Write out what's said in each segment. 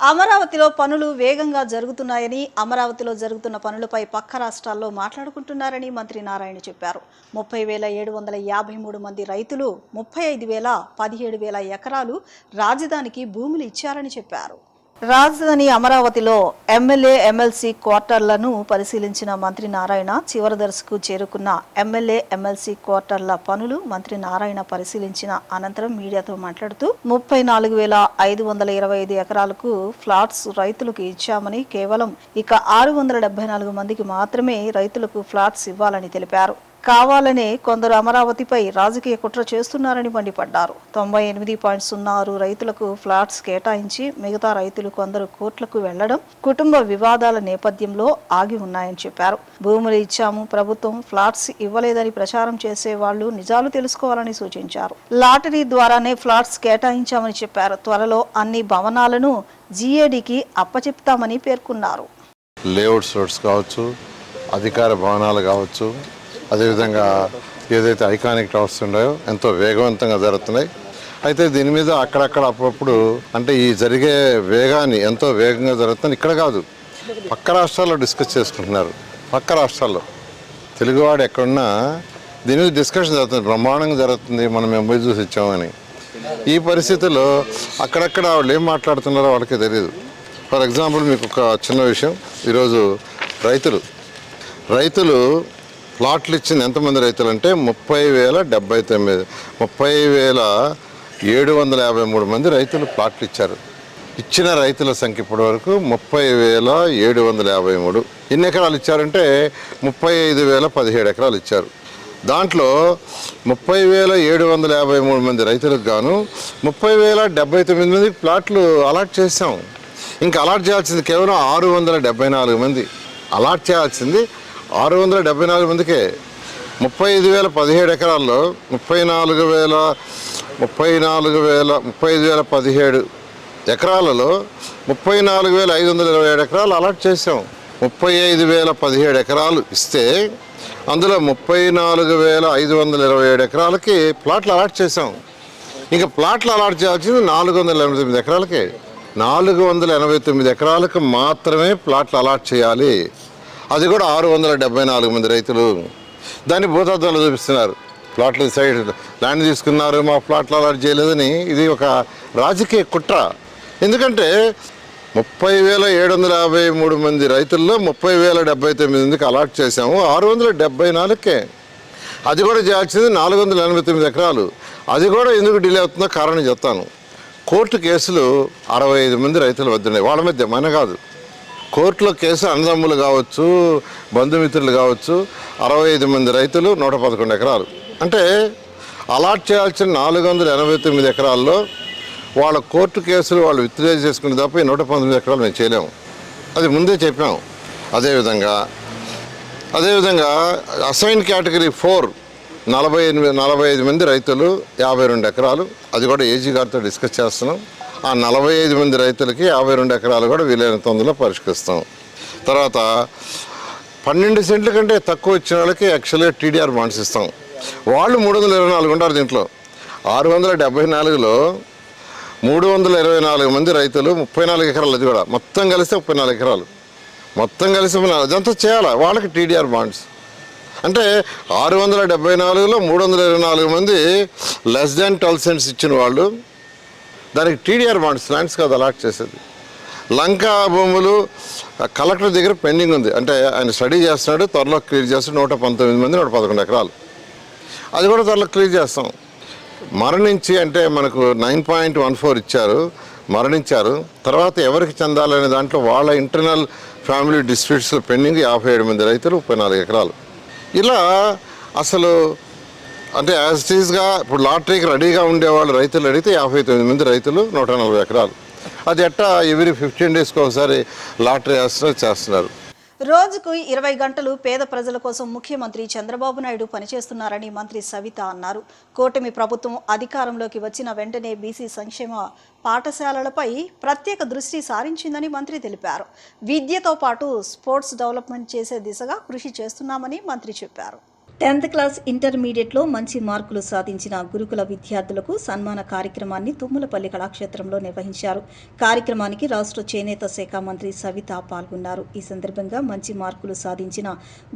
అమరావతిలో పనులు వేగంగా జరుగుతున్నాయని, అమరావతిలో జరుగుతున్న పనులపై పక్క రాష్ట్రాల్లో మాట్లాడుకుంటున్నారని మంత్రి నారాయణ చెప్పారు. 30,753 మంది రైతులు 35,017 ఎకరాలు రాజధానికి భూములు ఇచ్చారని చెప్పారు. రాజధాని అమరావతిలో ఎమ్మెల్యే ఎమ్మెల్సీ క్వార్టర్లను పరిశీలించిన మంత్రి నారాయణ చివరి దశకు చేరుకున్న ఎమ్మెల్యే ఎమ్మెల్సీ క్వార్టర్ల పనులు మంత్రి నారాయణ పరిశీలించిన అనంతరం మీడియాతో మాట్లాడుతూ 34,525 ఎకరాలకు ఫ్లాట్స్ రైతులకు ఇచ్చామని, కేవలం ఇక 674 మందికి మాత్రమే రైతులకు ఫ్లాట్స్ ఇవ్వాలని తెలిపారు. కావాలనే కొందరు అమరావతిపై రాజకీయ కుట్ర చేస్తున్నారని మండిపడ్డారు. 98.06 రైతులకు ఫ్లాట్స్ కేటాయించి మిగతా రైతులు కొందరు కోర్టులకు వెళ్లడం కుటుంబ వివాదాల నేపథ్యంలో ఆగి ఉన్నాయని చెప్పారు. భూములు ఇచ్చాము, ప్రభుత్వం ఫ్లాట్స్ ఇవ్వలేదని ప్రచారం చేసే వాళ్లు నిజాలు తెలుసుకోవాలని సూచించారు. లాటరీ ద్వారానే ఫ్లాట్స్ కేటాయించామని చెప్పారు. త్వరలో అన్ని భవనాలను జీఏడీకి అప్పచెప్తామని పేర్కొన్నారు. లేఅవుట్స్ రోడ్స్ కావచ్చు, అధికార భవనాలు కావచ్చు, అదేవిధంగా ఏదైతే ఐకానిక్ టవర్స్ ఉన్నాయో ఎంతో వేగవంతంగా జరుగుతున్నాయి. అయితే దీని మీద అక్కడక్కడ అప్పుడప్పుడు అంటే ఈ జరిగే వేగాన్ని ఎంతో వేగంగా జరుగుతుంది. ఇక్కడ కాదు, పక్క రాష్ట్రాల్లో డిస్కస్ చేసుకుంటున్నారు. పక్క రాష్ట్రాల్లో తెలుగువాడు ఎక్కడున్నా దీని మీద డిస్కషన్ జరుగుతుంది, బ్రహ్మాండంగా జరుగుతుంది. మనం ఎంబై చూసి ఇచ్చామని. ఈ పరిస్థితుల్లో అక్కడక్కడ వాళ్ళు ఏం మాట్లాడుతున్నారో వాళ్ళకి తెలియదు. ఫర్ ఎగ్జాంపుల్ మీకు ఒక చిన్న విషయం, ఈరోజు రైతులు ప్లాట్లు ఇచ్చింది ఎంతమంది రైతులు అంటే 30,753 మంది రైతులు ప్లాట్లు ఇచ్చారు. ఇచ్చిన రైతుల సంఖ్య ఇప్పటి వరకు 30,753. ఎన్ని ఎకరాలు ఇచ్చారంటే 35,017 ఎకరాలు ఇచ్చారు. దాంట్లో 30,753 మంది రైతులకు గాను 30,079 మందికి ప్లాట్లు అలాట్ చేసాం. ఇంకా అలాట్ చేయాల్సింది కేవలం 674 మంది. అలాట్ చేయాల్సింది 674 మందికే. 35,017 ఎకరాల్లో 35,017 ఎకరాలలో 34,527 ఎకరాలు అలాట్ చేసాం. 35,017 ఎకరాలు ఇస్తే అందులో 34,527 ఎకరాలకి ప్లాట్లు అలాట్ చేసాం. ఇంకా ప్లాట్లు అలాట్ చేయాల్సింది 489 ఎకరాలకే. 489 ఎకరాలకు మాత్రమే ప్లాట్లు అలాట్ చేయాలి. అది కూడా 674 మంది రైతులు. దాన్ని భూతత్వంలో చూపిస్తున్నారు. ప్లాట్ల సైడ్ ల్యాండ్ తీసుకున్నారు, మా ప్లాట్లు అలాట్ చేయలేదని. ఇది ఒక రాజకీయ కుట్ర. ఎందుకంటే 30,753 మంది రైతుల్లో 30,079 మందికి అలాట్ చేసాము, 674కే. అది కూడా చేయాల్సింది 489 ఎకరాలు. అది కూడా ఎందుకు డిలే అవుతుందో కారణం చెప్తాను. కోర్టు కేసులు 65 మంది రైతుల వద్ద ఉన్నాయి. వాళ్ళ మధ్య మన కాదు, కోర్టులో కేసు అన్నదమ్ములు కావచ్చు, బంధుమిత్రులు కావచ్చు. 65 మంది రైతులు 111 ఎకరాలు. అంటే అలాట్ చేయాల్సిన 489 ఎకరాల్లో వాళ్ళ కోర్టు కేసులు వాళ్ళు విత్డ్రా చేసుకునే తప్ప 119 ఎకరాలు మేము చేయలేము. అది ముందే చెప్పాము. అదేవిధంగా అసైన్ కేటగిరీ 4 45 మంది రైతులు 52 ఎకరాలు. అది కూడా ఏజీ గారితో డిస్కస్ చేస్తున్నాం. ఆ 45 మంది రైతులకి 52 ఎకరాలు కూడా వీలైనంత తొందరలో పరిష్కరిస్తాం. తర్వాత 12 సెంట్ల కంటే తక్కువ ఇచ్చిన వాళ్ళకి యాక్చువల్గా టీడీఆర్ బాండ్స్ ఇస్తాం. వాళ్ళు 324 ఉంటారు. దీంట్లో 674లో 324 మంది రైతులు 34 ఎకరాలు. అది కూడా మొత్తం కలిస్తే 34 ఎకరాలు. మొత్తం కలిసి అదంతా చేయాలి. వాళ్ళకి టీడీఆర్ బాండ్స్ అంటే 674లో 324 మంది లెస్ దాన్ 12 సెంట్స్ ఇచ్చిన వాళ్ళు, దానికి టీడీఆర్ బాండ్స్ ల్యాండ్స్ కాదు అలాట్ చేసేది. లంకా భూములు కలెక్టర్ దగ్గర పెండింగ్ ఉంది. అంటే ఆయన స్టడీ చేస్తున్నాడు, త్వరలో క్లియర్ చేస్తాడు. 119 మంది 111 ఎకరాలు. అది కూడా త్వరలో క్లియర్ చేస్తాం. మరణించి అంటే మనకు 9.14 ఇచ్చారు, మరణించారు. తర్వాత ఎవరికి చెందాలనే దాంట్లో వాళ్ళ ఇంటర్నల్ ఫ్యామిలీ డిస్ప్యూట్స్లో పెండింగ్ 57 మంది రైతులు 34 ఎకరాలు. ఇలా అసలు అంటే యాజ్ ఇట్ ఈస్గా ఇప్పుడు లాటరీకి రెడీగా ఉండేవాళ్ళు రైతులు అడిగితే 59 మంది రైతులు 140 ఎకరాలు. అది ఎట్టా ఎవ్రీ 15 డేస్కి ఒకసారి లాటరీ చేస్తున్నారు. రోజుకు 20 గంటలు పేద ప్రజల కోసం ముఖ్యమంత్రి చంద్రబాబు నాయుడు పనిచేస్తున్నారని మంత్రి సవిత అన్నారు. కూటమి ప్రభుత్వం అధికారంలోకి వచ్చిన వెంటనే బీసీ సంక్షేమ పాఠశాలలపై ప్రత్యేక దృష్టి సారించిందని మంత్రి తెలిపారు. విద్యతో పాటు స్పోర్ట్స్ డెవలప్మెంట్ చేసే దిశగా కృషి చేస్తున్నామని మంత్రి చెప్పారు. 10th క్లాస్ ఇంటర్మీడియట్లో మంచి మార్కులు సాధించిన గురుకుల విద్యార్థులకు సన్మాన కార్యక్రమాన్ని తుమ్మలపల్లి కళాక్షేత్రంలో నిర్వహించారు. కార్యక్రమానికి రాష్ట్ర చేనేత శాఖ మంత్రి సవిత పాల్గొన్నారు. ఈ సందర్భంగా మంచి మార్కులు సాధించిన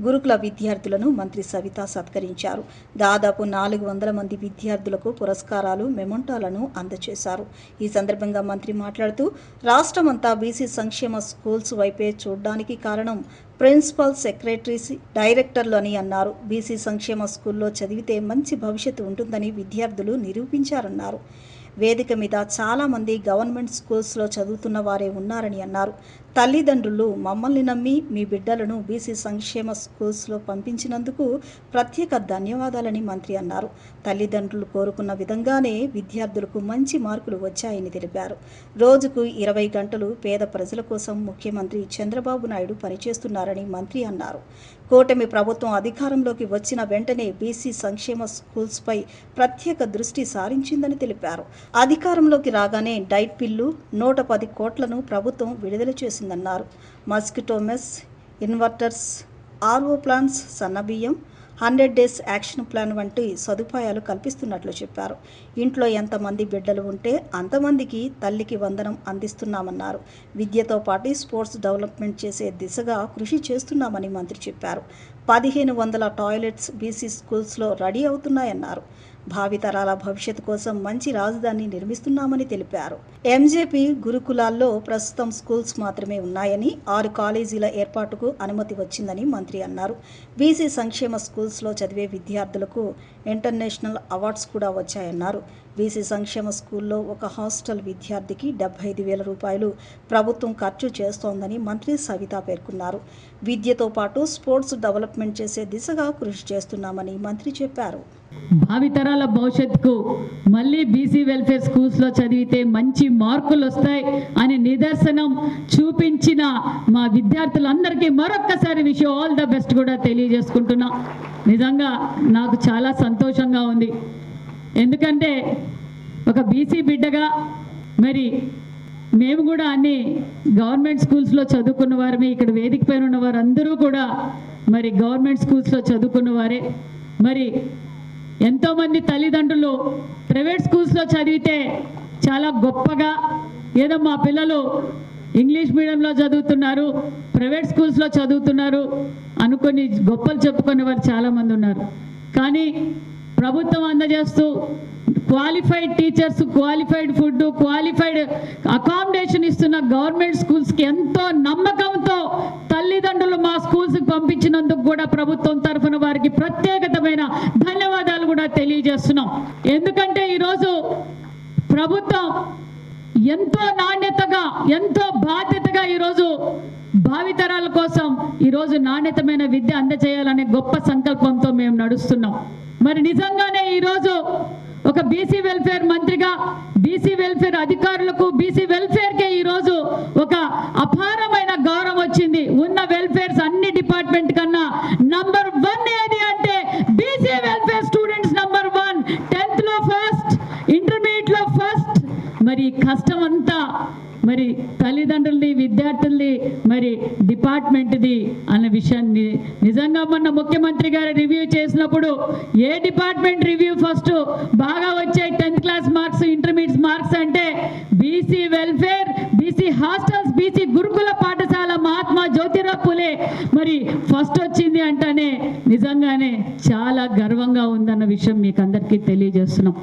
గురుకుల విద్యార్థులను మంత్రి సవిత సత్కరించారు. దాదాపు 400 మంది విద్యార్థులకు పురస్కారాలు, మెమొంటాలను అందజేశారు. ఈ సందర్భంగా మంత్రి మాట్లాడుతూ రాష్ట్రమంతా బీసీ సంక్షేమ స్కూల్స్ వైపే చూడడానికి కారణం ప్రిన్సిపల్, సెక్రటరీస్, డైరెక్టర్లు అని అన్నారు. బీసీ సంక్షేమ స్కూల్లో చదివితే మంచి భవిష్యత్తు ఉంటుందని విద్యార్థులు నిరూపించారన్నారు. వేదిక మీద చాలామంది గవర్నమెంట్ స్కూల్స్లో చదువుతున్న వారే ఉన్నారని అన్నారు. తల్లిదండ్రులు మమ్మల్ని నమ్మి మీ బిడ్డలను బీసీ సంక్షేమ స్కూల్స్లో పంపించినందుకు ప్రత్యేక ధన్యవాదాలని మంత్రి అన్నారు. తల్లిదండ్రులు కోరుకున్న విధంగానే విద్యార్థులకు మంచి మార్కులు వచ్చాయని తెలిపారు. రోజుకు 20 గంటలు పేద ప్రజల కోసం ముఖ్యమంత్రి చంద్రబాబు నాయుడు పనిచేస్తున్నారని మంత్రి అన్నారు. కూటమి ప్రభుత్వం అధికారంలోకి వచ్చిన వెంటనే బీసీ సంక్షేమ స్కూల్స్పై ప్రత్యేక దృష్టి సారించిందని తెలిపారు. అధికారంలోకి రాగానే డైట్ బిల్లు 110 కోట్లను ప్రభుత్వం విడుదల చేసిందన్నారు. Mosquito mesh, inverters, RO plants, సన్నబియ్యం, 100 డేస్ యాక్షన్ ప్లాన్ వంటి సదుపాయాలు కల్పిస్తున్నట్లు చెప్పారు. ఇంట్లో ఎంతమంది బిడ్డలు ఉంటే అంతమందికి తల్లికి వందనం అందిస్తున్నామన్నారు. విద్యతో పాటు స్పోర్ట్స్ డెవలప్మెంట్ చేసే దిశగా కృషి చేస్తున్నామని మంత్రి చెప్పారు. 1500 టాయిలెట్స్ బీసీ స్కూల్స్లో రెడీ అవుతున్నాయన్నారు. భావితరాల భవిష్యత్తు కోసం మంచి రాజధాని నిర్మిస్తున్నామని తెలిపారు. ఎంజేపీ గురుకులాల్లో ప్రస్తుతం స్కూల్స్ మాత్రమే ఉన్నాయని, 6 కాలేజీల ఏర్పాటుకు అనుమతి వచ్చిందని మంత్రి అన్నారు. బీసీ సంక్షేమ స్కూల్స్లో చదివే విద్యార్థులకు ఇంటర్నేషనల్ అవార్డ్స్ కూడా వచ్చాయన్నారు. బీసీ సంక్షేమ స్కూల్లో ఒక హాస్టల్ విద్యార్థికి 75,000 రూపాయలు ప్రభుత్వం ఖర్చు చేస్తోందని మంత్రి సవిత పేర్కొన్నారు. విద్యతో పాటు స్పోర్ట్స్ డెవలప్మెంట్ చేసే దిశగా కృషి చేస్తున్నామని మంత్రి చెప్పారు. భావితరాల భవిష్యత్తుకు మళ్ళీ బీసీ వెల్ఫేర్ స్కూల్స్లో చదివితే మంచి మార్కులు వస్తాయి అని నిదర్శనం చూపించిన మా విద్యార్థులందరికీ మరొక్కసారి విష్ ఆల్ ద బెస్ట్ కూడా తెలియజేసుకుంటున్నా. నిజంగా నాకు చాలా సంతోషంగా ఉంది. ఎందుకంటే ఒక బీసీ బిడ్డగా మరి మేము కూడా అన్ని గవర్నమెంట్ స్కూల్స్లో చదువుకున్న వారమే. ఇక్కడ వేదిక పైన ఉన్న వారందరూ కూడా మరి గవర్నమెంట్ స్కూల్స్లో చదువుకున్న వారే. మరి ఎంతోమంది తల్లిదండ్రులు ప్రైవేట్ స్కూల్స్లో చదివితే చాలా గొప్పగా ఏదో మా పిల్లలు ఇంగ్లీష్ మీడియంలో చదువుతున్నారు, ప్రైవేట్ స్కూల్స్లో చదువుతున్నారు అనుకొని గొప్పలు చెప్పుకునే వారు చాలామంది ఉన్నారు. కానీ ప్రభుత్వం అందజేస్తూ qualified teachers, qualified food, qualified accommodation ఇస్తున్న గవర్నమెంట్ స్కూల్స్కి ఎంతో నమ్మకంతో తల్లిదండ్రులు మా స్కూల్స్కి పంపించినందుకు కూడా ప్రభుత్వం తరఫున వారికి ప్రత్యేకమైన ధన్యవాదాలు కూడా తెలియజేస్తున్నాం. ఎందుకంటే ఈరోజు ప్రభుత్వం ఎంతో నాణ్యతగా, ఎంతో బాధ్యతగా ఈరోజు భావితరాల కోసం ఈరోజు నాణ్యతమైన విద్య అందజేయాలనే గొప్ప సంకల్పంతో మేము నడుస్తున్నాం. మరి నిజంగానే ఈరోజు ఒక బీసీ వెల్ఫేర్ మంత్రిగా, బీసీ వెల్ఫేర్ అధికారులకు, బీసీ వెల్ఫేర్కే ఈరోజు ఒక అపారమైన గౌరవం వచ్చింది. ఉన్న వెల్ఫేర్స్ అన్ని డిపార్ట్మెంట్ కన్నా నంబర్ 1 ఏది అంటే BC welfare students number 1, 10th లో ఫస్ట్, ఇంటర్మీడియట్లో ఫస్ట్. మరి కష్టం అంతా మరి తల్లిదండ్రులది, విద్యార్థులది, మరి డిపార్ట్మెంట్ది అన్న విషయాన్ని నిజంగా మొన్న ముఖ్యమంత్రి గారు రివ్యూ చేసినప్పుడు ఏ డిపార్ట్మెంట్ రివ్యూ ఫస్ట్ బాగా వచ్చాయి 10th class marks, intermediate marks అంటే BC welfare, BC hostels, BC గురుకుల పాఠశాల మహాత్మా జ్యోతిరావు పూలే మరి ఫస్ట్ వచ్చింది అంటేనే నిజంగానే చాలా గర్వంగా ఉందన్న విషయం మీకు అందరికీ తెలియజేస్తున్నాం.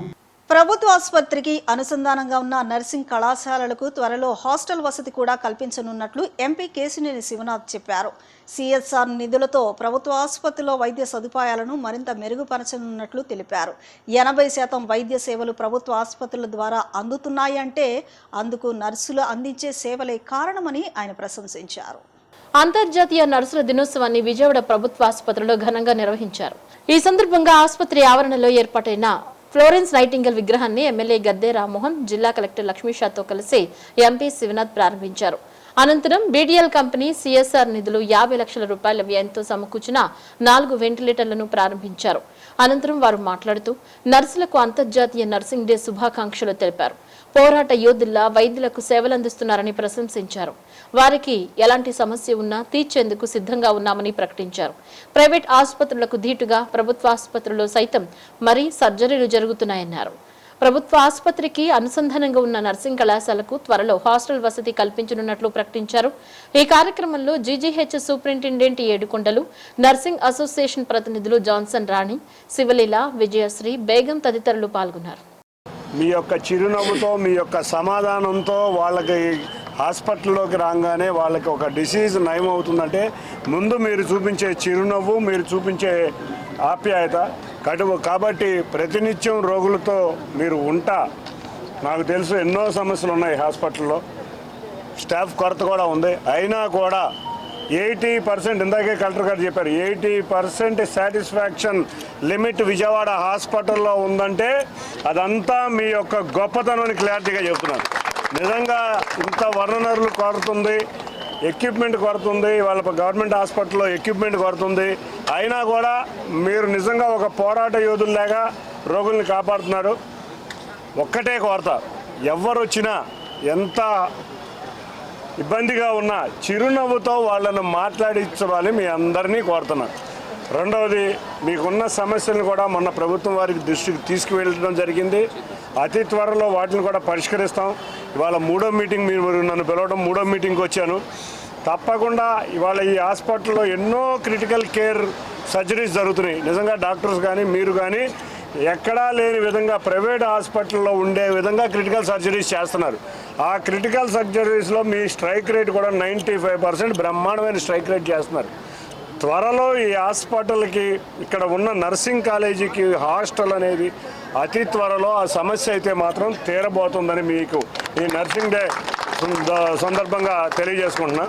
ప్రభుత్వ ఆసుపత్రికి అనుసంధానంగా ఉన్న నర్సింగ్ కళాశాలలకు త్వరలో హాస్టల్ వసతి కూడా కల్పించనున్నట్లు ఎంపీ కేశినేని శివనాథ్ చెప్పారు. సిఎస్ఆర్ నిధులతో ప్రభుత్వ ఆసుపత్రిలో వైద్య సదుపాయాలను మరింత మెరుగుపరచనున్నట్లు తెలిపారు. 80% వైద్య సేవలు ప్రభుత్వ ఆసుపత్రుల ద్వారా అందుతున్నాయంటే అందుకు నర్సులు అందించే సేవలే కారణమని ఆయన ప్రశంసించారు. అంతర్జాతీయ నర్సుల దినోత్సవాన్ని విజయవాడ ప్రభుత్వ ఆసుపత్రిలో ఘనంగా నిర్వహించారు. ఈ సందర్భంగా ఆసుపత్రి ఆవరణలో ఏర్పాటైన ఫ్లోరెన్స్ నైటింగల్ విగ్రహాన్ని ఎమ్మెల్యే గద్దె రామ్మోహన్, జిల్లా కలెక్టర్ లక్ష్మీషాతో కలిసి ఎంపీ శివనాథ్ ప్రారంభించారు. అనంతరం బీడీఎల్ కంపెనీ సిఎస్ఆర్ నిధులు 50 లక్షల రూపాయల వ్యయంతో సమకూర్చిన 4 వెంటిలేటర్లను ప్రారంభించారు. అనంతరం వారు మాట్లాడుతూ నర్సులకు అంతర్జాతీయ నర్సింగ్ డే శుభాకాంక్షలు తెలిపారు. పోరాట యోధుల్లా వైద్యులకు సేవలందిస్తున్నారని ప్రశంసించారు. వారికి ఎలాంటి సమస్య ఉన్నా తీర్చేందుకు సిద్ధంగా ఉన్నామని ప్రకటించారు. ప్రైవేట్ ఆసుపత్రులకు ధీటుగా ప్రభుత్వ ఆసుపత్రుల్లో సైతం మరీ సర్జరీలు జరుగుతున్నాయన్నారు. ప్రభుత్వ ఆసుపత్రికి అనుసంధానంగా ఉన్న నర్సింగ్ కళాశాలకు త్వరలో హాస్టల్ వసతి కల్పించనున్నట్లు ప్రకటించారు. ఈ కార్యక్రమంలో జీజీహెచ్ సూపరింటెండెంట్ ఏడుకొండలు, నర్సింగ్ అసోసియేషన్ ప్రతినిధులు జాన్సన్ రాణి, శివలీల, విజయశ్రీ, బేగం తదితరులు పాల్గొన్నారు. మీ యొక్క చిరునవ్వుతో, మీ యొక్క సమాధానంతో వాళ్ళకి హాస్పిటల్లోకి రాగానే వాళ్ళకి ఒక డిసీజ్ నయం అవుతుందంటే ముందు మీరు చూపించే చిరునవ్వు, మీరు చూపించే ఆప్యాయత కాబట్టి ప్రతినిత్యం రోగులతో మీరు నాకు తెలుసు ఎన్నో సమస్యలు ఉన్నాయి హాస్పిటల్లో, స్టాఫ్ కొరత కూడా ఉంది. అయినా కూడా 80% ఇందాకే కలెక్టర్ గారు చెప్పారు, 80% సాటిస్ఫాక్షన్ లిమిట్ విజయవాడ హాస్పిటల్లో ఉందంటే అదంతా మీ యొక్క గొప్పతనాన్ని క్లారిటీగా చెప్తున్నారు. నిజంగా ఇంత వర్ణనరులు కొరతుంది, ఎక్విప్మెంట్ కొరతుంది, వాళ్ళ గవర్నమెంట్ హాస్పిటల్లో ఎక్విప్మెంట్ కొరతుంది. అయినా కూడా మీరు నిజంగా ఒక పోరాట యోధుల్లాగా రోగుల్ని కాపాడుతున్నారు. ఒక్కటే కొరత, ఎవరు వచ్చినా ఎంత ఇబ్బందిగా ఉన్నా చిరునవ్వుతో వాళ్ళను మాట్లాడించాలని మీ అందరినీ కోరుతున్నాను. రెండవది, మీకున్న సమస్యలను కూడా మొన్న ప్రభుత్వం వారికి దృష్టికి తీసుకువెళ్ళడం జరిగింది. అతి త్వరలో వాటిని కూడా పరిష్కరిస్తాం. ఇవాళ 3వ మీటింగ్, మీరు నన్ను పిలవడం 3వ మీటింగ్కి వచ్చాను. తప్పకుండా ఇవాళ ఈ హాస్పిటల్లో ఎన్నో క్రిటికల్ కేర్ సర్జరీస్ జరుగుతున్నాయి. నిజంగా డాక్టర్స్ కానీ మీరు కానీ ఎక్కడా లేని విధంగా ప్రైవేట్ హాస్పిటల్లో ఉండే విధంగా క్రిటికల్ సర్జరీస్ చేస్తున్నారు. ఆ క్రిటికల్ సర్జరీస్లో మీ స్ట్రైక్ రేట్ కూడా 95% బ్రహ్మాండమైన స్ట్రైక్ రేట్ చేస్తున్నారు. త్వరలో ఈ హాస్పిటల్కి, ఇక్కడ ఉన్న నర్సింగ్ కాలేజీకి హాస్టల్ అనేది అతి త్వరలో ఆ సమస్య అయితే మాత్రం తీరబోతుందని మీకు ఈ నర్సింగ్ డే సందర్భంగా తెలియజేసుకుంటున్నా.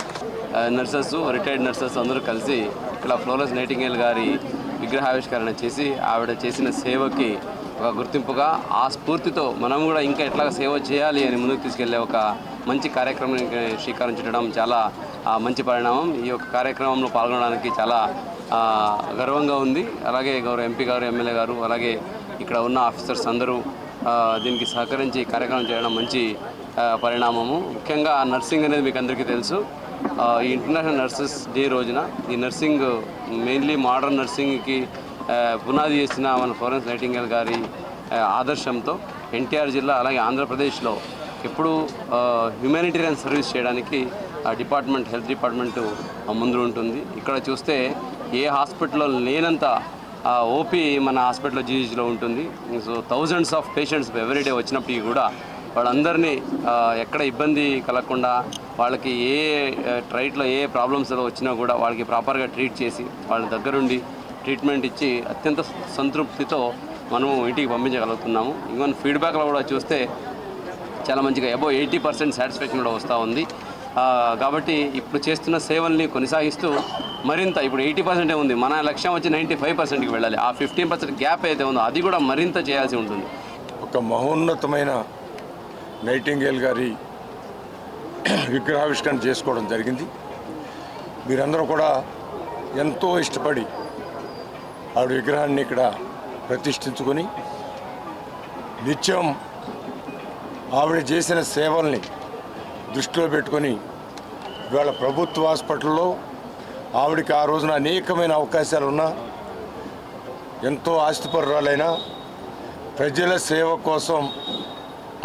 నర్సెస్, రిటైర్డ్ నర్సెస్ అందరూ కలిసి ఇక్కడ ఫ్లోరెన్స్ నైటింగేల్ గారి విగ్రహావిష్కరణ చేసి ఆవిడ చేసిన సేవకి ఒక గుర్తింపుగా ఆ స్ఫూర్తితో మనం కూడా ఇంకా ఎట్లా సేవ చేయాలి అని ముందుకు తీసుకెళ్లే ఒక మంచి కార్యక్రమానికి శ్రీకారం చుట్టడం చాలా మంచి పరిణామం. ఈ యొక్క కార్యక్రమంలో పాల్గొనడానికి చాలా గర్వంగా ఉంది. అలాగే గౌరవ ఎంపీ గారు, ఎమ్మెల్యే గారు, అలాగే ఇక్కడ ఉన్న ఆఫీసర్స్ అందరూ దీనికి సహకరించి కార్యక్రమం చేయడం మంచి పరిణామము. ముఖ్యంగా నర్సింగ్ అనేది మీకు అందరికీ తెలుసు. ఈ ఇంటర్నేషనల్ నర్సెస్ డే రోజున ఈ నర్సింగ్, మెయిన్లీ మోడర్న్ నర్సింగ్కి పునాది చేసిన మన ఫ్లోరెన్స్ నైటింగేల్ గారి ఆదర్శంతో ఎన్టీఆర్ జిల్లా అలాగే ఆంధ్రప్రదేశ్లో ఎప్పుడు హ్యుమానిటేరియన్ సర్వీస్ చేయడానికి డిపార్ట్మెంట్, హెల్త్ డిపార్ట్మెంట్ ముందు ఉంటుంది. ఇక్కడ చూస్తే ఏ హాస్పిటల్లో లేనంత ఓపీ మన హాస్పిటల్లో జీజీలో ఉంటుంది. So thousands of patients everyday వచ్చినప్పటికీ కూడా వాళ్ళందరినీ ఎక్కడ ఇబ్బంది కలగకుండా, వాళ్ళకి ఏ ట్రైట్లో ఏ ప్రాబ్లమ్స్ వచ్చినా కూడా వాళ్ళకి ప్రాపర్గా ట్రీట్ చేసి వాళ్ళ దగ్గరుండి ట్రీట్మెంట్ ఇచ్చి అత్యంత సంతృప్తితో మనము ఇంటికి పంపించగలుగుతున్నాము. ఇంకొన్ని ఫీడ్బ్యాక్లో కూడా చూస్తే చాలా మంచిగా అబౌవ్ 80% సాటిస్ఫాక్షన్ కూడా వస్తూ ఉంది. కాబట్టి ఇప్పుడు చేస్తున్న సేవల్ని కొనసాగిస్తూ మరింత, ఇప్పుడు 80% ఉంది, మన లక్ష్యం వచ్చి 95%కి వెళ్ళాలి. ఆ 15% గ్యాప్ అయితే ఉందో అది కూడా మరింత చేయాల్సి ఉంటుంది. ఒక మహోన్నతమైన నైటింగేల్ గారి విగ్రహావిష్కరణ చేసుకోవడం జరిగింది. మీరందరూ కూడా ఎంతో ఇష్టపడి ఆవిడ విగ్రహాన్ని ఇక్కడ ప్రతిష్ఠించుకొని నిత్యం ఆవిడ చేసిన సేవల్ని దృష్టిలో పెట్టుకొని ఇవాళ ప్రభుత్వ హాస్పిటల్లో ఆవిడకి ఆ రోజున అనేకమైన అవకాశాలు ఉన్నా, ఎంతో ఆస్తిపరురాలైనా ప్రజల సేవ కోసం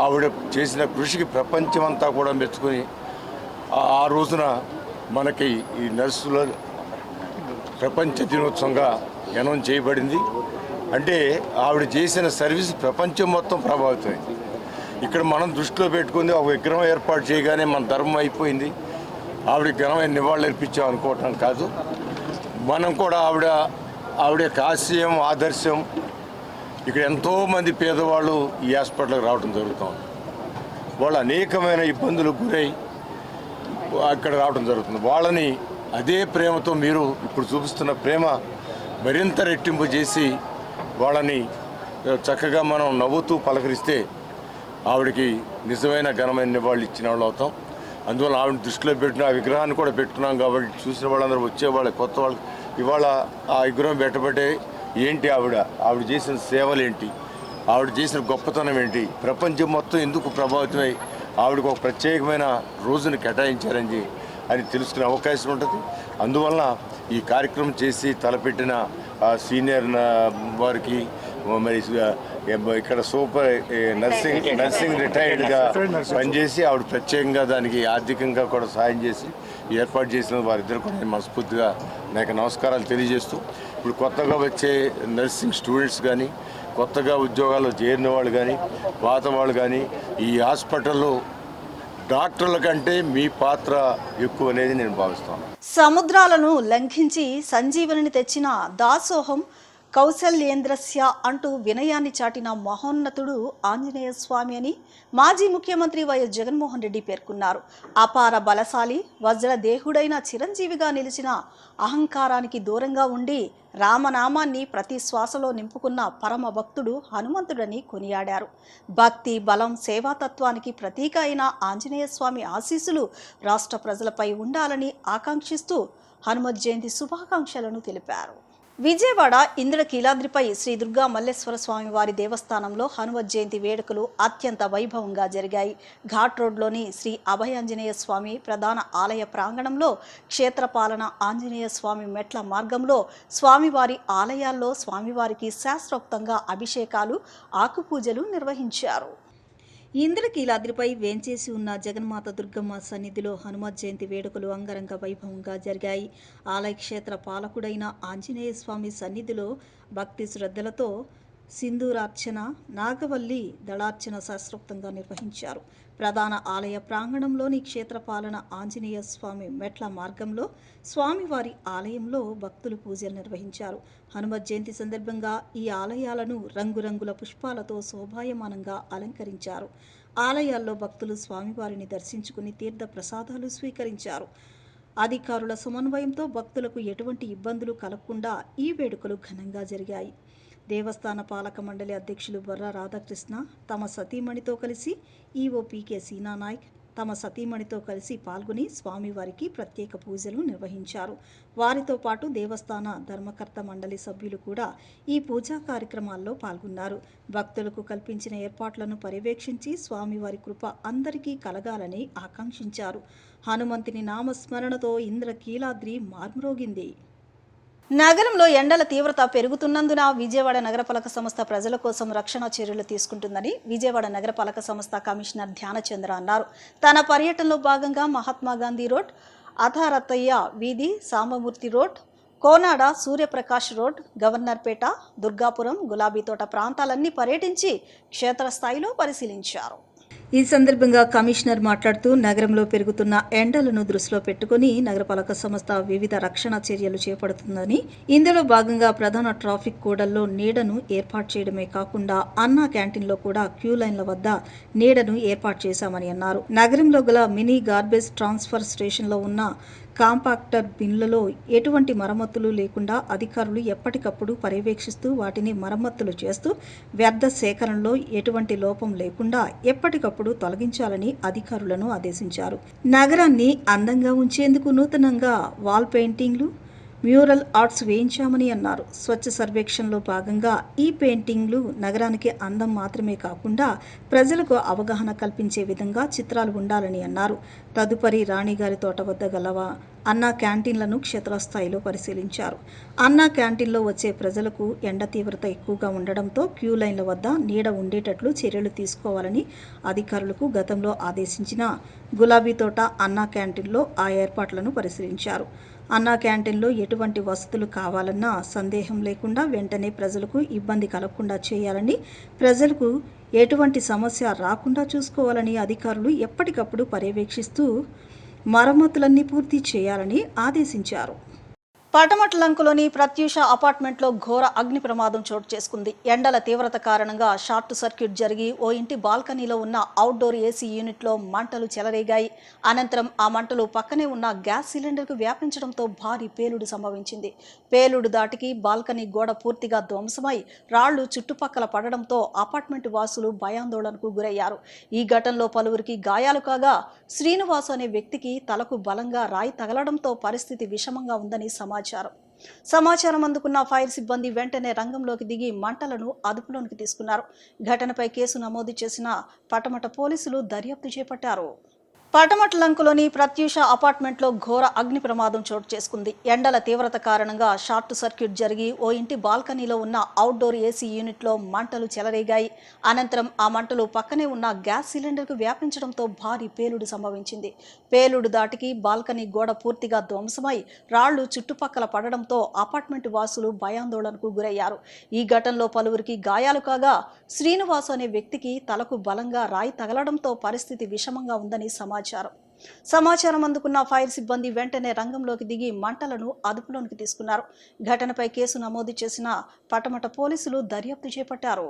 ఆవిడ చేసిన కృషికి ప్రపంచమంతా కూడా మెచ్చుకొని ఆ రోజున మనకి ఈ నర్సుల ప్రపంచ దినోత్సవంగా అనౌన్స్ చేయబడింది. అంటే ఆవిడ చేసిన సర్వీస్ ప్రపంచం మొత్తం ప్రభావితమైంది. ఇక్కడ మనం దృష్టిలో పెట్టుకుంది ఒక విగ్రహం ఏర్పాటు చేయగానే మన ధర్మం అయిపోయింది, ఆవిడకి ఘనమైన నివాళులు అర్పించాం అనుకోవటం కాదు. మనం కూడా ఆవిడ యొక్క ఆశయం, ఆదర్శం, ఇక్కడ ఎంతోమంది పేదవాళ్ళు ఈ హాస్పిటల్కి రావడం జరుగుతుంది. వాళ్ళు అనేకమైన ఇబ్బందులకు గురై అక్కడ రావడం జరుగుతుంది. వాళ్ళని అదే ప్రేమతో మీరు ఇప్పుడు చూపిస్తున్న ప్రేమ మరింత రెట్టింపు చేసి వాళ్ళని చక్కగా మనం నవ్వుతూ పలకరిస్తే ఆవిడకి నిజమైన ఘనమైన నివాళులు ఇచ్చిన వాళ్ళు అవుతాం. అందువల్ల ఆవిడ దృష్టిలో పెట్టిన ఆ విగ్రహాన్ని కూడా పెట్టుకున్నాం కాబట్టి చూసిన వాళ్ళందరూ వచ్చేవాళ్ళు, కొత్త వాళ్ళు ఇవాళ ఆ విగ్రహం పెట్టబట్టే ఏంటి ఆవిడ చేసిన సేవలు ఏంటి, ఆవిడ చేసిన గొప్పతనం ఏంటి, ప్రపంచం మొత్తం ఎందుకు ప్రభావితమై ఆవిడకు ఒక ప్రత్యేకమైన రోజును కేటాయించారని అని తెలుసుకునే అవకాశం ఉంటుంది. అందువలన ఈ కార్యక్రమం చేసి తలపెట్టిన సీనియర్ వారికి, మరి ఇక్కడ సూపర్ నర్సింగ్ రిటైర్డ్గా పనిచేసి ఆవిడ ప్రత్యేకంగా దానికి ఆర్థికంగా కూడా సహాయం చేసి ఏర్పాటు చేసిన వారిద్దరు కూడా నేను మనస్ఫూర్తిగా నాకు నమస్కారాలు తెలియజేస్తూ, ఇప్పుడు కొత్తగా వచ్చే నర్సింగ్ స్టూడెంట్స్ కానీ, కొత్తగా ఉద్యోగాల్లో చేరిన వాళ్ళు కానీ, పాత వాళ్ళు కానీ, ఈ హాస్పిటల్లో డాక్టర్ల కంటే మీ పాత్ర ఎక్కువ అనేది నేను భావిస్తాను. సముద్రాలను లంఘించి సంజీవనిని తెచ్చిన దాసోహం కౌశల్యేంద్రస్య అంటూ వినయాన్ని చాటిన మహోన్నతుడు ఆంజనేయ స్వామి అని మాజీ ముఖ్యమంత్రి వైఎస్ జగన్మోహన్ రెడ్డి పేర్కొన్నారు. అపార బలశాలి, వజ్రదేహుడైన చిరంజీవిగా నిలిచిన అహంకారానికి దూరంగా ఉండి రామనామాన్ని ప్రతి శ్వాసలో నింపుకున్న పరమ భక్తుడు హనుమంతుడని కొనియాడారు. భక్తి, బలం, సేవాతత్వానికి ప్రతీక అయిన ఆంజనేయ స్వామి ఆశీస్సులు రాష్ట్ర ప్రజలపై ఉండాలని ఆకాంక్షిస్తూ హనుమత్ జయంతి శుభాకాంక్షలను తెలిపారు. విజయవాడ ఇంద్రకీలాద్రిపై శ్రీ దుర్గా మల్లేశ్వర స్వామి వారి దేవస్థానంలో హనుమత్ జయంతి వేడుకలు అత్యంత వైభవంగా జరిగాయి. ఘాట్ రోడ్లోని శ్రీ అభయాంజనేయ స్వామి ప్రధాన ఆలయ ప్రాంగణంలో క్షేత్రపాలన ఆంజనేయ స్వామి మెట్ల మార్గంలో స్వామివారి ఆలయాల్లో స్వామివారికి శాస్త్రోక్తంగా అభిషేకాలు, ఆకుపూజలు నిర్వహించారు. ఇంద్రకీలాద్రిపై వేంచేసి ఉన్న జగన్మాత దుర్గమ్మ సన్నిధిలో హనుమత్ జయంతి వేడుకలు అంగరంగ వైభవంగా జరిగాయి. ఆలయ క్షేత్ర పాలకుడైన ఆంజనేయ స్వామి సన్నిధిలో భక్తి శ్రద్ధలతో సింధూరార్చన, నాగవల్లి దళార్చన శాస్త్రోక్తంగా నిర్వహించారు. ప్రధాన ఆలయ ప్రాంగణంలోని క్షేత్రపాలన ఆంజనేయ స్వామి మెట్ల మార్గంలో స్వామివారి ఆలయంలో భక్తులు పూజలు నిర్వహించారు. హనుమత్ జయంతి సందర్భంగా ఈ ఆలయాలను రంగురంగుల పుష్పాలతో శోభాయమానంగా అలంకరించారు. ఆలయాల్లో భక్తులు స్వామివారిని దర్శించుకుని తీర్థ ప్రసాదాలు స్వీకరించారు. అధికారుల సమన్వయంతో భక్తులకు ఎటువంటి ఇబ్బందులు కలగకుండా ఈ వేడుకలు ఘనంగా జరిగాయి. దేవస్థాన పాలక మండలి అధ్యక్షులు బొర్రా రాధాకృష్ణ తమ సతీమణితో కలిసి, ఈవో పీకే సీనా నాయక్ తమ సతీమణితో కలిసి పాల్గొని స్వామివారికి ప్రత్యేక పూజలు నిర్వహించారు. వారితో పాటు దేవస్థాన ధర్మకర్త మండలి సభ్యులు కూడా ఈ పూజా కార్యక్రమాల్లో పాల్గొన్నారు. భక్తులకు కల్పించిన ఏర్పాట్లను పర్యవేక్షించి స్వామివారి కృప అందరికీ కలగాలని ఆకాంక్షించారు. హనుమంతుని నామస్మరణతో ఇంద్రకీలాద్రి మార్మ్రోగింది. నగరంలో ఎండల తీవ్రత పెరుగుతున్నందున విజయవాడ నగరపాలక సంస్థ ప్రజల కోసం రక్షణ చర్యలు తీసుకుంటుందని విజయవాడ నగరపాలక సంస్థ కమిషనర్ ధ్యానచంద్ర అన్నారు. తన పర్యటనలో భాగంగా మహాత్మాగాంధీ రోడ్, అథారతయ్య వీధి, సాంబమూర్తి రోడ్, కోనాడ, సూర్యప్రకాష్ రోడ్, గవర్నర్పేట, దుర్గాపురం, గులాబీతోట ప్రాంతాలన్నీ పర్యటించి క్షేత్రస్థాయిలో పరిశీలించారు. ఈ సందర్భంగా కమిషనర్ మాట్లాడుతూ నగరంలో పెరుగుతున్న ఎండలను దృష్టిలో పెట్టుకుని నగరపాలక సంస్థ వివిధ రక్షణ చర్యలు చేపడుతుందని, ఇందులో భాగంగా ప్రధాన ట్రాఫిక్ కూడల్లో నీడను ఏర్పాటు చేయడమే కాకుండా అన్నా క్యాంటీన్లో కూడా క్యూ లైన్ల వద్ద నీడను ఏర్పాటు చేశామని అన్నారు. నగరంలో గల మినీ గార్బేజ్ ట్రాన్స్ఫర్ స్టేషన్లో ఉన్న కాంపాక్టర్ బిన్లలో ఎటువంటి మరమ్మతులు లేకుండా అధికారులు ఎప్పటికప్పుడు పర్యవేక్షిస్తూ వాటిని మరమ్మతులు చేస్తూ వ్యర్థ సేకరణలో ఎటువంటి లోపం లేకుండా ఎప్పటికప్పుడు తొలగించాలని అధికారులను ఆదేశించారు. నగరాన్ని అందంగా ఉంచేందుకు నూతనంగా వాల్ పెయింటింగ్లు, మ్యూరల్ ఆర్ట్స్ వేయించామని అన్నారు. స్వచ్ఛ సర్వేక్షణలో భాగంగా ఈ పెయింటింగ్లు నగరానికి అందం మాత్రమే కాకుండా ప్రజలకు అవగాహన కల్పించే విధంగా చిత్రాలు ఉండాలని అన్నారు. తదుపరి రాణిగారి తోట వద్ద గలవ అన్నా క్యాంటీన్లను క్షేత్రస్థాయిలో పరిశీలించారు. అన్నా క్యాంటీన్లో వచ్చే ప్రజలకు ఎండ తీవ్రత ఎక్కువగా ఉండడంతో క్యూ లైన్ల వద్ద నీడ ఉండేటట్లు చర్యలు తీసుకోవాలని అధికారులకు గతంలో ఆదేశించిన గులాబీ తోట అన్నా క్యాంటీన్లో ఆ ఏర్పాట్లను పరిశీలించారు. అన్నా క్యాంటీన్లో ఎటువంటి వసతులు కావాలన్నా సందేహం లేకుండా వెంటనే ప్రజలకు ఇబ్బంది కలగకుండా చేయాలని, ప్రజలకు ఎటువంటి సమస్య రాకుండా చూసుకోవాలని అధికారులు ఎప్పటికప్పుడు పర్యవేక్షిస్తూ మరమ్మతులన్నీ పూర్తి చేయాలని ఆదేశించారు. పటమట్లంకలోని ప్రత్యూష అపార్ట్మెంట్లో ఘోర అగ్ని ప్రమాదం చోటు చేసుకుంది. ఎండల తీవ్రత కారణంగా షార్ట్ సర్క్యూట్ జరిగి ఓ ఇంటి బాల్కనీలో ఉన్న అవుట్డోర్ ఏసీ యూనిట్లో మంటలు చెలరేగాయి. అనంతరం ఆ మంటలు పక్కనే ఉన్న గ్యాస్ సిలిండర్కు వ్యాపించడంతో భారీ పేలుడు సంభవించింది. పేలుడు దాటికి బాల్కనీ గోడ పూర్తిగా ధ్వంసమై రాళ్లు చుట్టుపక్కల పడడంతో అపార్ట్మెంట్ వాసులు భయాందోళనకు గురయ్యారు. ఈ ఘటనలో పలువురికి గాయాలు కాగా శ్రీనివాసు అనే వ్యక్తికి తలకు బలంగా రాయి తగలడంతో పరిస్థితి విషమంగా ఉందని సమాచారం. సమాచారం అందుకున్న ఫైర్ సిబ్బంది వెంటనే రంగంలోకి దిగి మంటలను అదుపులోకి తీసుకున్నారు. ఘటనపై కేసు నమోదు చేసిన పటమట పోలీసులు దర్యాప్తు చేపట్టారు. పటమటలంకలోని ప్రత్యూష అపార్ట్మెంట్లో ఘోర అగ్ని ప్రమాదం చోటు చేసుకుంది. ఎండల తీవ్రత కారణంగా షార్ట్ సర్క్యూట్ జరిగి ఓ ఇంటి బాల్కనీలో ఉన్న అవుట్డోర్ ఏసీ యూనిట్లో మంటలు చెలరేగాయి. అనంతరం ఆ మంటలు పక్కనే ఉన్న గ్యాస్ సిలిండర్కు వ్యాపించడంతో భారీ పేలుడు సంభవించింది. పేలుడు దాటికి బాల్కనీ గోడ పూర్తిగా ధ్వంసమై రాళ్లు చుట్టుపక్కల పడడంతో అపార్ట్మెంట్ వాసులు భయాందోళనకు గురయ్యారు. ఈ ఘటనలో పలువురికి గాయాలు కాగా శ్రీనివాసు అనే వ్యక్తికి తలకు బలంగా రాయి తగలడంతో పరిస్థితి విషమంగా ఉందని సమాచారం అందుకున్న ఫైర్ సిబ్బంది వెంటనే రంగంలోకి దిగి మంటలను అదుపులోకి తీసుకున్నారు. ఘటనపై కేసు నమోదు చేసిన పటమట పోలీసులు దర్యాప్తు చేపట్టారు.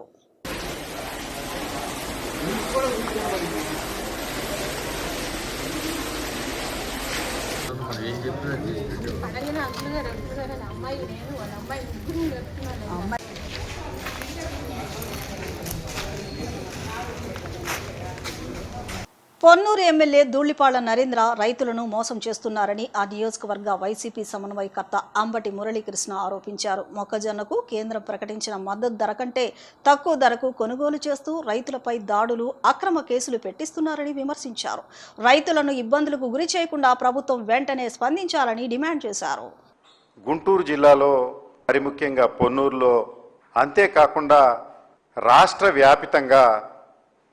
పొన్నూరు ఎమ్మెల్యే ధూళిపాళ్ల నరేంద్ర రైతులను మోసం చేస్తున్నారని ఆ నియోజకవర్గ వైసీపీ సమన్వయకర్త అంబటి మురళీకృష్ణ ఆరోపించారు. మొక్కజొన్నకు కేంద్రం ప్రకటించిన మద్దతు ధర కంటే తక్కువ ధరకు కొనుగోలు చేస్తూ రైతులపై దాడులు, అక్రమ కేసులు పెట్టిస్తున్నారని విమర్శించారు. రైతులను ఇబ్బందులకు గురి చేయకుండా ప్రభుత్వం వెంటనే స్పందించాలని డిమాండ్ చేశారు. గుంటూరు జిల్లాలో మరి ముఖ్యంగా పొన్నూరులో, అంతేకాకుండా రాష్ట్ర వ్యాపితంగా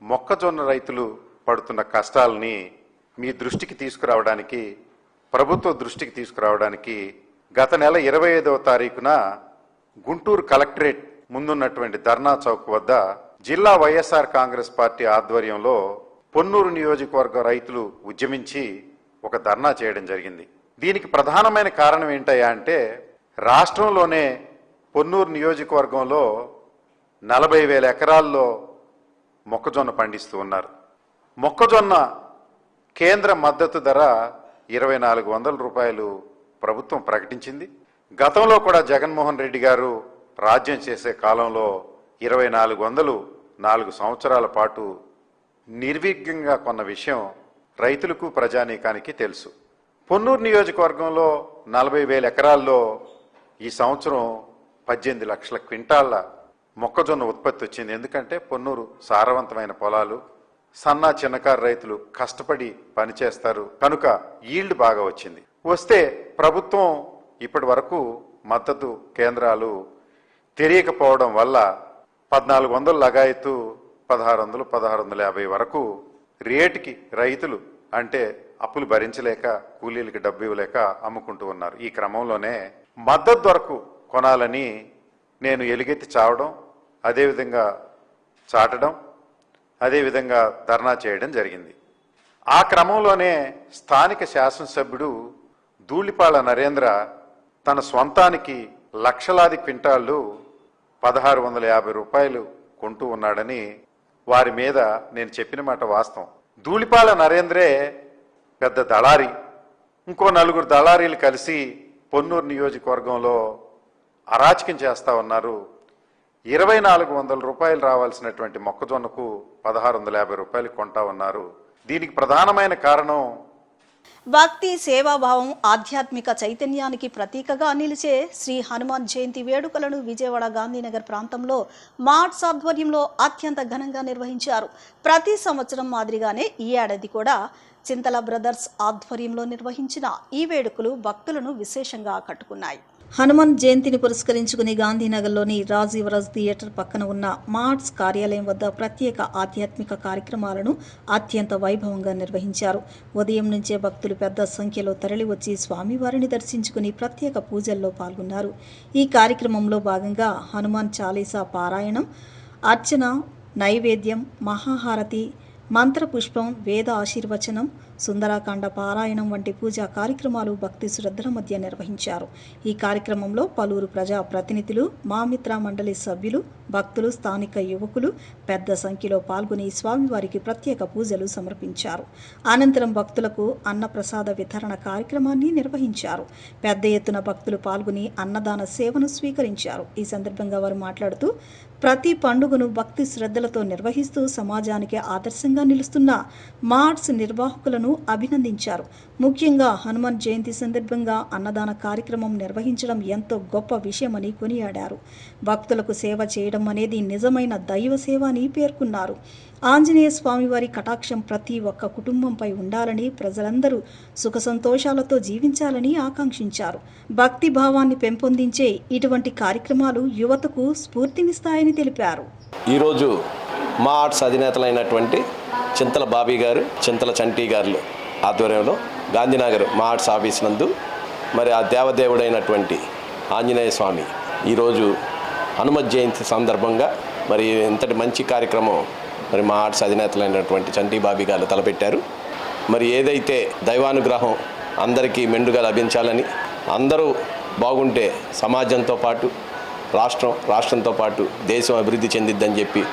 మొక్కజొన్న రైతులు పడుతున్న కష్టాలని మీ దృష్టికి తీసుకురావడానికి, ప్రభుత్వ దృష్టికి తీసుకురావడానికి గత నెల 25వ తారీఖున గుంటూరు కలెక్టరేట్ ముందున్నటువంటి ధర్నా చౌక్ వద్ద జిల్లా వైఎస్ఆర్ కాంగ్రెస్ పార్టీ ఆధ్వర్యంలో పొన్నూరు నియోజకవర్గ రైతులు ఉద్యమించి ఒక ధర్నా చేయడం జరిగింది. దీనికి ప్రధానమైన కారణం ఏంటయ్యా అంటే, రాష్ట్రంలోనే పొన్నూరు నియోజకవర్గంలో 40,000 ఎకరాల్లో మొక్కజొన్న పండిస్తూ ఉన్నారు. మొక్కజొన్న కేంద్ర మద్దతు ధర 2,400 రూపాయలు ప్రభుత్వం ప్రకటించింది. గతంలో కూడా జగన్మోహన్ రెడ్డి గారు రాజ్యం చేసే కాలంలో 2,400 4 సంవత్సరాల పాటు నిర్విఘ్నంగా కొన్న విషయం రైతులకు, ప్రజానీకానికి తెలుసు. పొన్నూరు నియోజకవర్గంలో 40,000 ఎకరాల్లో ఈ సంవత్సరం 18 లక్షల క్వింటాళ్ల మొక్కజొన్న ఉత్పత్తి వచ్చింది. ఎందుకంటే పొన్నూరు సారవంతమైన పొలాలు, సన్న చిన్నకారు రైతులు కష్టపడి పనిచేస్తారు కనుక ఈల్డ్ బాగా వచ్చింది. వస్తే ప్రభుత్వం ఇప్పటి వరకు మద్దతు కేంద్రాలు తెలియకపోవడం వల్ల 1,400 లగాయతు 1,600, 1,650 వరకు రేటుకి రైతులు అంటే అప్పులు భరించలేక, కూలీలకి డబ్బు ఇవ్వలేక అమ్ముకుంటూ ఉన్నారు. ఈ క్రమంలోనే మద్దతు ధరకు కొనాలని నేను ఎలుగెత్తి చావడం, అదేవిధంగా చాటడం, అదేవిధంగా ధర్నా చేయడం జరిగింది. ఆ క్రమంలోనే స్థానిక శాసనసభ్యుడు ధూళిపాళ్ల నరేంద్ర తన స్వంతానికి లక్షలాది క్వింటాళ్ళు 1,650 రూపాయలు కొంటూ ఉన్నాడని వారి మీద నేను చెప్పిన మాట వాస్తవం. ధూళిపాళ్ల నరేంద్రే పెద్ద దళారి, ఇంకో 4 దళారీలు కలిసి పొన్నూరు నియోజకవర్గంలో అరాచకం చేస్తా ఉన్నారు. 2,400 రూపాయలు రావాల్సినటువంటి మొక్కజొన్నకు 1,650 రూపాయలు కొంటా ఉన్నారు. దీనికి ప్రధానమైన కారణం భక్తి, సేవాభావం, ఆధ్యాత్మిక చైతన్యానికి ప్రతీకగా నిలిచే శ్రీ హనుమాన్ జయంతి వేడుకలను విజయవాడ గాంధీనగర్ ప్రాంతంలో మార్ట్స్ ఆధ్వర్యంలో అత్యంత ఘనంగా నిర్వహించారు. ప్రతి సంవత్సరం మాదిరిగానే ఈ ఏడాది కూడా చింతల బ్రదర్స్ ఆధ్వర్యంలో నిర్వహించిన ఈ వేడుకలు భక్తులను విశేషంగా ఆకట్టుకున్నాయి. హనుమాన్ జయంతిని పురస్కరించుకుని గాంధీనగర్లోని రాజీవరాజ్ థియేటర్ పక్కన ఉన్న మార్ట్స్ కార్యాలయం వద్ద ప్రత్యేక ఆధ్యాత్మిక కార్యక్రమాలను అత్యంత వైభవంగా నిర్వహించారు. ఉదయం నుంచే భక్తులు పెద్ద సంఖ్యలో తరలివచ్చి స్వామివారిని దర్శించుకుని ప్రత్యేక పూజల్లో పాల్గొన్నారు. ఈ కార్యక్రమంలో భాగంగా హనుమాన్ చాలీసా పారాయణం, అర్చన, నైవేద్యం, మహాహారతి, మంత్రపుష్పం, వేద ఆశీర్వచనం, సుందరాకాండ పారాయణం వంటి పూజా కార్యక్రమాలు భక్తి శ్రద్ధల మధ్య నిర్వహించారు. ఈ కార్యక్రమంలో పలువురు ప్రజా ప్రతినిధులు, మా మిత్ర మండలి సభ్యులు, భక్తులు, స్థానిక యువకులు పెద్ద సంఖ్యలో పాల్గొని స్వామివారికి ప్రత్యేక పూజలు సమర్పించారు. అనంతరం భక్తులకు అన్నప్రసాద వితరణ కార్యక్రమాన్ని నిర్వహించారు. పెద్ద ఎత్తున భక్తులు పాల్గొని అన్నదాన సేవను స్వీకరించారు. ఈ సందర్భంగా వారు మాట్లాడుతూ, ప్రతి పండుగను భక్తి శ్రద్ధలతో నిర్వహిస్తూ సమాజానికి ఆదర్శంగా నిలుస్తున్న మార్ట్స్ నిర్వాహకులను అధికారులను అభినందించారు. ముఖ్యంగా హనుమాన్ జయంతి సందర్భంగా అన్నదాన కార్యక్రమం నిర్వహించడం ఎంతో గొప్ప విషయమని కొనియాడారు. భక్తులకు సేవ చేయడం అనేది నిజమైన దైవ సేవ అని పేర్కొన్నారు. ఆంజనేయ స్వామివారి కటాక్షం ప్రతి ఒక్క కుటుంబంపై ఉండాలని, ప్రజలందరూ సుఖ సంతోషాలతో జీవించాలని ఆకాంక్షించారు. భక్తి భావాన్ని పెంపొందించే ఇటువంటి కార్యక్రమాలు యువతకు స్ఫూర్తినిస్తాయని తెలిపారు. ఈరోజు మా ఆర్ట్స్ అధినేతలైనటువంటి చింతల బాబీ గారు, చింతల చంటి గారు ఆధ్వర్యంలో గాంధీనగర్ మా ఆర్ట్స్ ఆఫీస్ నందు మరి ఆ దేవదేవుడైనటువంటి ఆంజనేయ స్వామి ఈరోజు హనుమత్ జయంతి సందర్భంగా మరి ఇంతటి మంచి కార్యక్రమం మరి మా ఆర్ట్స్ అధినేతలైనటువంటి చంటి బాబీ గారు తలపెట్టారు. మరి ఏదైతే దైవానుగ్రహం అందరికీ మెండుగా లభించాలని, అందరూ బాగుంటే సమాజంతో పాటు రాష్ట్రంతో పాటు దేశం అభివృద్ధి చెందిద్దని చెప్పి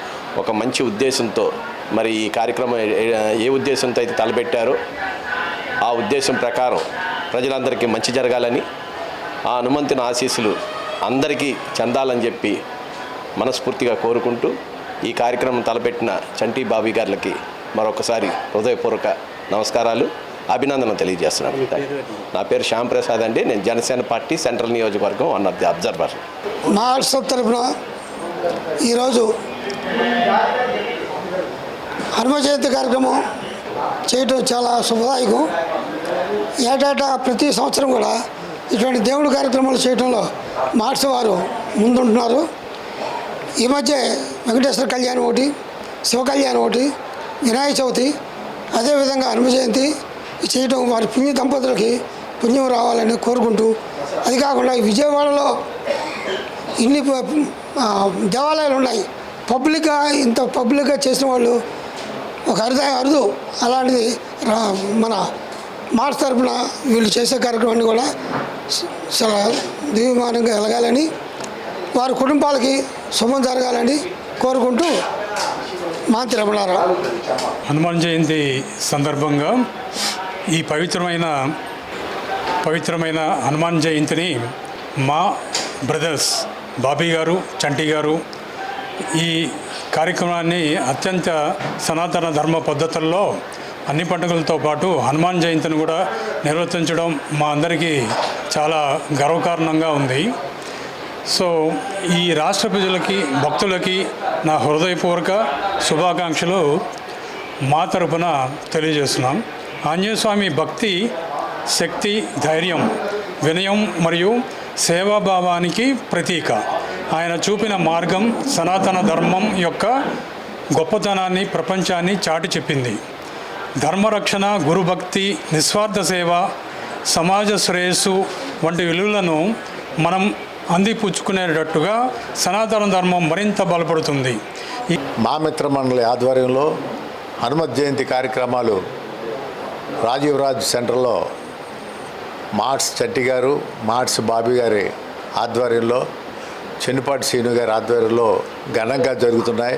ఒక మంచి ఉద్దేశంతో మరి ఈ కార్యక్రమం ఏ ఉద్దేశంతో అయితే తలపెట్టారో ఆ ఉద్దేశం ప్రకారం ప్రజలందరికీ మంచి జరగాలని, ఆ హనుమంతుని ఆశీస్సులు అందరికీ చెందాలని చెప్పి మనస్ఫూర్తిగా కోరుకుంటూ ఈ కార్యక్రమం తలపెట్టిన చంటి బాబీ గారికి మరొకసారి హృదయపూర్వక నమస్కారాలు, అభినందనలు తెలియజేస్తున్నాను. నా పేరు శ్యామ్ ప్రసాద్ అండి. నేను జనసేన పార్టీ సెంట్రల్ నియోజకవర్గం వన్ ఆఫ్ ది అబ్జర్వర్. మా ఆర్ట్స్ తరఫున ఈరోజు హనుమ జయంతి కార్యక్రమం చేయటం చాలా శుభదాయకం. ఏటేటా ప్రతి సంవత్సరం కూడా ఇటువంటి దేవుడి కార్యక్రమాలు చేయడంలో మా ఆర్ట్స్ వారు ముందుంటున్నారు. ఈ మధ్య వెంకటేశ్వర కళ్యాణం ఒకటి, శివ కళ్యాణం ఒకటి, వినాయక చవితి, అదేవిధంగా హనుమ జయంతి చేయటం వారి పుణ్య దంపతులకి పుణ్యం రావాలని కోరుకుంటూ, అది కాకుండా విజయవాడలో ఇన్ని దేవాలయాలు ఉన్నాయి. ఇంత పబ్లిక్గా చేసిన వాళ్ళు ఒక అరుదు. అలాంటిది మన మార్చ్ తరఫున వీళ్ళు చేసే కార్యక్రమాన్ని కూడా చాలా దివ్యమానంగా ఎలగాలని, వారి కుటుంబాలకి శుభం జరగాలని కోరుకుంటూ మాంతి రమణారావు. హనుమాన్ జయంతి సందర్భంగా ఈ పవిత్రమైన హనుమాన్ జయంతిని మా బ్రదర్స్ బాబీ గారు, చంటి గారు ఈ కార్యక్రమాన్ని అత్యంత సనాతన ధర్మ పద్ధతుల్లో అన్ని పండుగలతో పాటు హనుమాన్ జయంతిని కూడా నిర్వర్తించడం మా అందరికీ చాలా గర్వకారణంగా ఉంది. సో ఈ రాష్ట్ర ప్రజలకి, భక్తులకి నా హృదయపూర్వక శుభాకాంక్షలు మా తరపున తెలియజేస్తున్నాం. ఆంజనేయ స్వామి భక్తి, శక్తి, ధైర్యం, వినయం మరియు సేవాభావానికి ప్రతీక. ఆయన చూపిన మార్గం సనాతన ధర్మం యొక్క గొప్పతనాన్ని ప్రపంచాన్ని చాటి చెప్పింది. ధర్మరక్షణ, గురుభక్తి, నిస్వార్థ సేవ, సమాజ శ్రేయస్సు వంటి విలువలను మనం అందిపుచ్చుకునేటట్టుగా సనాతన ధర్మం మరింత బలపడుతుంది. మా మిత్ర మండలి ఆధ్వర్యంలో హనుమత్ జయంతి కార్యక్రమాలు రాజీవ్ రాజ్ సెంటర్లో మార్ట్స్ చట్టి గారు, మార్ట్స్ బాబీ గారి ఆధ్వర్యంలో, చెన్నుపాటి శ్రీను గారి ఆధ్వర్యంలో ఘనంగా జరుగుతున్నాయి.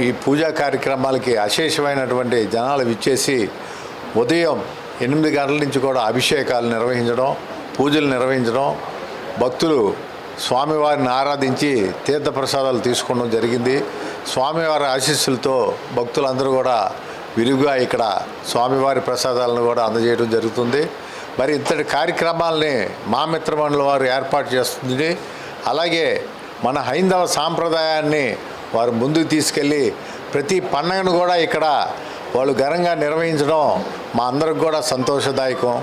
ఈ పూజా కార్యక్రమాలకి అశేషమైనటువంటి జనాలు విచ్చేసి ఉదయం 8 గంటల నుంచి కూడా అభిషేకాలు నిర్వహించడం, పూజలు నిర్వహించడం, భక్తులు స్వామివారిని ఆరాధించి తీర్థప్రసాదాలు తీసుకోవడం జరిగింది. స్వామివారి ఆశీస్సులతో భక్తులందరూ కూడా విరివిగా ఇక్కడ స్వామివారి ప్రసాదాలను కూడా అందజేయడం జరుగుతుంది. మరి ఇంతటి కార్యక్రమాలని మా మిత్రమండలి వారు ఏర్పాటు చేస్తుంది. అలాగే మన హైందవ సాంప్రదాయాన్ని వారు ముందుకు తీసుకెళ్ళి ప్రతి పండుగను కూడా ఇక్కడ వాళ్ళు ఘనంగా నిర్వహించడం మా అందరికి కూడా సంతోషదాయకం.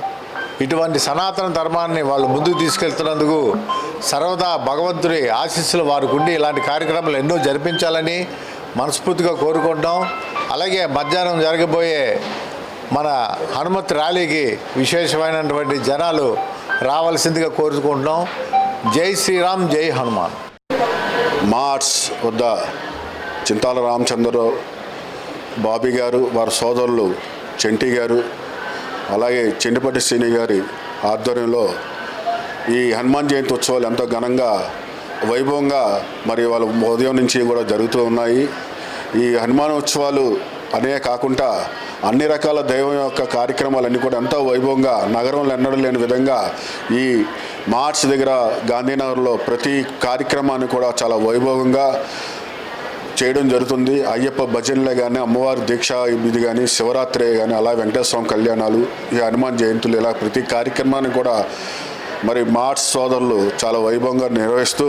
ఇటువంటి సనాతన ధర్మాన్ని వాళ్ళు ముందుకు తీసుకెళ్తున్నందుకు సర్వదా భగవంతుడి ఆశీస్సులు వారికి ఉండి ఇలాంటి కార్యక్రమాలు ఎన్నో జరిపించాలని మనస్ఫూర్తిగా కోరుకుంటాం. అలాగే మధ్యాహ్నం జరగబోయే మన హనుమత్ ర్యాలీకి విశేషమైనటువంటి జనాలు రావాల్సిందిగా కోరుకుంటున్నాం. జై శ్రీరామ్, జై హనుమాన్. మార్ట్స్ వద్ద చింతాల రామచంద్రరావు బాబీ గారు, వారి సోదరులు చంటి గారు, అలాగే చెండిపట్టి శ్రీని గారి ఆధ్వర్యంలో ఈ హనుమాన్ జయంతి ఉత్సవాలు ఎంతో ఘనంగా, వైభవంగా మరి వాళ్ళ ఉదయం నుంచి కూడా జరుగుతూ ఉన్నాయి. ఈ హనుమాన్ ఉత్సవాలు అనే కాకుండా అన్ని రకాల దైవం యొక్క కార్యక్రమాలన్నీ కూడా ఎంతో వైభవంగా నగరంలో ఎన్నడూ లేని విధంగా ఈ మార్చ్ దగ్గర గాంధీనగర్లో ప్రతి కార్యక్రమాన్ని కూడా చాలా వైభవంగా చేయడం జరుగుతుంది. అయ్యప్ప భజనలే కానీ, అమ్మవారి దీక్ష ఇది కానీ, శివరాత్రి కానీ, అలా వెంకటేశ్వర స్వామి కళ్యాణాలు, ఈ హనుమాన్ జయంతులు, ఇలా ప్రతి కార్యక్రమాన్ని కూడా మరి మార్ట్స్ సోదరులు చాలా వైభవంగా నిర్వహిస్తూ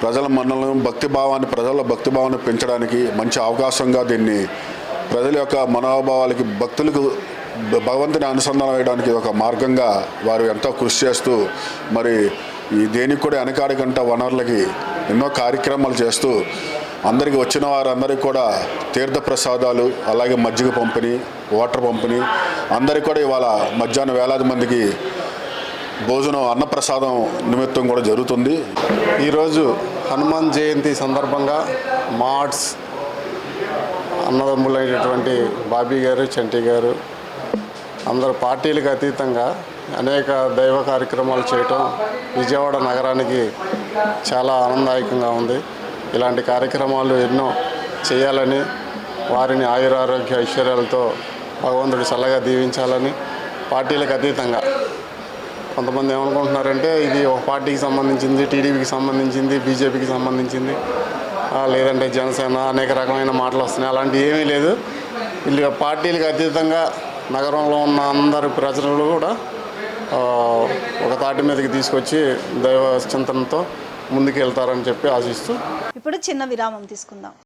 ప్రజల మన్నలను ప్రజల భక్తిభావాన్ని పెంచడానికి మంచి అవకాశంగా దీన్ని ప్రజల యొక్క మనోభావాలకి భక్తులకు భగవంతుని అనుసంధానం వేయడానికి ఒక మార్గంగా వారు ఎంతో కృషి చేస్తూ మరి ఈ దేనికి కూడా వెనకాడకంట వనరులకి ఎన్నో కార్యక్రమాలు చేస్తూ అందరికీ వచ్చిన వారందరికీ కూడా తీర్థప్రసాదాలు, అలాగే మజ్జిగ పంపిణీ, వాటర్ పంపిణీ, అందరికీ కూడా ఇవాళ మధ్యాహ్నం వేలాది మందికి భోజనం అన్నప్రసాదం నిమిత్తం కూడా జరుగుతుంది. ఈరోజు హనుమాన్ జయంతి సందర్భంగా మార్ట్స్ అన్నదమ్ములైనటువంటి బాబీ గారు, చంటి గారు అందరు పార్టీలకు అతీతంగా అనేక దైవ కార్యక్రమాలు చేయటం విజయవాడ నగరానికి చాలా ఆనందదాయకంగా ఉంది. ఇలాంటి కార్యక్రమాలు ఎన్నో చేయాలని, వారిని ఆయురారోగ్య ఐశ్వర్యాలతో భగవంతుడు చల్లగా దీవించాలని పార్టీలకు అతీతంగా కొంతమంది ఏమనుకుంటున్నారంటే ఇది ఒక పార్టీకి సంబంధించింది, టీడీపీకి సంబంధించింది, బీజేపీకి సంబంధించింది, లేదంటే జనసేన, అనేక రకమైన మాటలు వస్తున్నాయి. అలాంటివి ఏమీ లేదు. వీళ్ళు పార్టీలకు అతీతంగా నగరంలో ఉన్న అందరి ప్రజలు కూడా ఒక తాటి మీదకి తీసుకొచ్చి దైవ చింతనతో ముందుకు వెళ్తారని చెప్పి ఆశిస్తూ ఇప్పుడు చిన్న విరామం తీసుకుందాం.